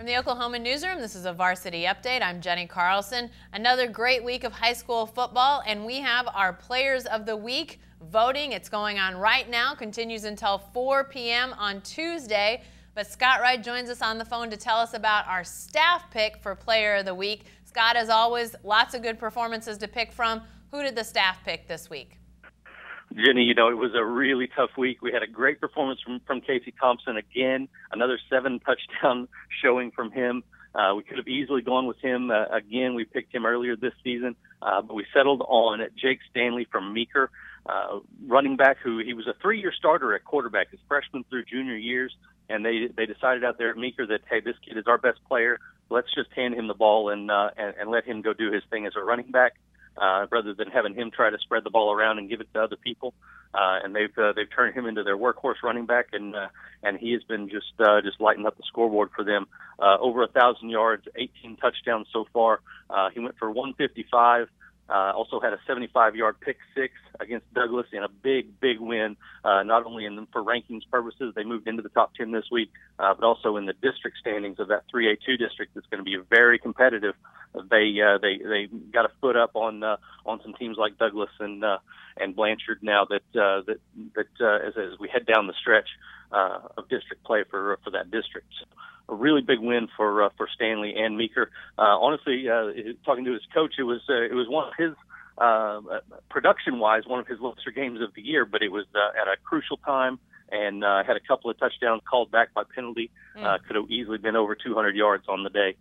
From the Oklahoman Newsroom, this is a Varsity Update. I'm Jenny Carlson. Another great week of high school football, and we have our Players of the Week voting. It's going on right now, continues until 4 p.m. on Tuesday. But Scott Wright joins us on the phone to tell us about our staff pick for Player of the Week. Scott, as always, lots of good performances to pick from. Who did the staff pick this week? Jenny, it was a really tough week. We had a great performance from Casey Thompson again, another 7-touchdown showing from him. We could have easily gone with him again. We picked him earlier this season, but we settled on Jake Stanley from Meeker, running back who he was a 3-year starter at quarterback, his freshman through junior years, and they decided out there at Meeker that, hey, this kid is our best player. Let's just hand him the ball and let him go do his thing as a running back. Rather than having him try to spread the ball around and give it to other people, and they've turned him into their workhorse running back, and he has been just lighting up the scoreboard for them. Over 1,000 yards, 18 touchdowns so far. He went for 155. Also had a 75-yard pick six against Douglas in a big win, not only for rankings purposes. They moved into the top 10 this week, but also in the district standings of that 3A2 district that's going to be very competitive. They got a foot up on some teams like Douglas and Blanchard now that as we head down the stretch of district play for that district. So a really big win for Stanley and Meeker. Honestly, talking to his coach, it was one of his production-wise one of his lesser games of the year, but it was at a crucial time and had a couple of touchdowns called back by penalty. Could have easily been over 200 yards on the day.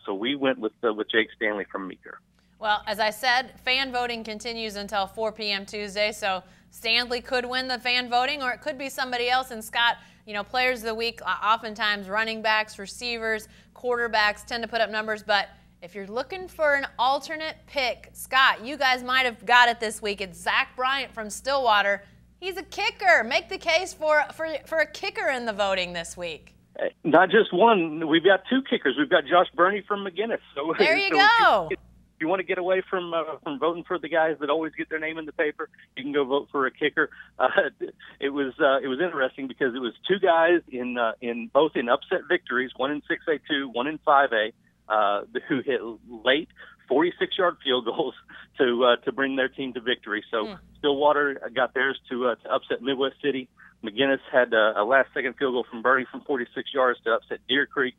So we went with Jake Stanley from Meeker. Well, as I said, fan voting continues until 4 p.m. Tuesday, so Stanley could win the fan voting, or it could be somebody else. And Scott, Players of the Week, oftentimes running backs, receivers, quarterbacks tend to put up numbers, but if you're looking for an alternate pick, Scott, you guys might have got it this week. It's Zach Bryant from Stillwater. He's a kicker. Make the case for a kicker in the voting this week. Not just one. We've got 2 kickers. We've got Josh Burney from McGinnis. So there you go. If you want to get away from voting for the guys that always get their name in the paper, you can go vote for a kicker. It was interesting because it was 2 guys in both in upset victories, one in 6A2, one in 5A, who hit late 46-yard field goals to bring their team to victory. So Stillwater got theirs to upset Midwest City. McGinnis had a last-second field goal from Burney from 46 yards to upset Deer Creek.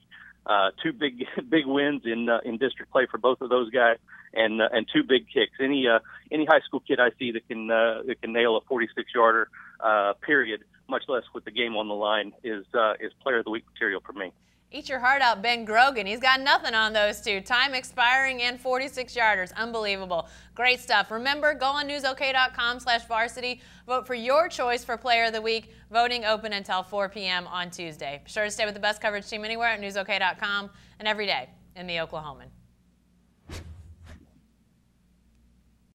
2 big wins in district play for both of those guys, and 2 big kicks. Any high school kid I see that can nail a 46-yarder, period, much less with the game on the line, is Player of the Week material for me. Eat your heart out, Ben Grogan. He's got nothing on those 2. Time expiring and 46-yarders. Unbelievable. Great stuff. Remember, go on newsok.com/varsity. Vote for your choice for Player of the Week. Voting open until 4 p.m. on Tuesday. Be sure to stay with the best coverage team anywhere at newsok.com and every day in the Oklahoman.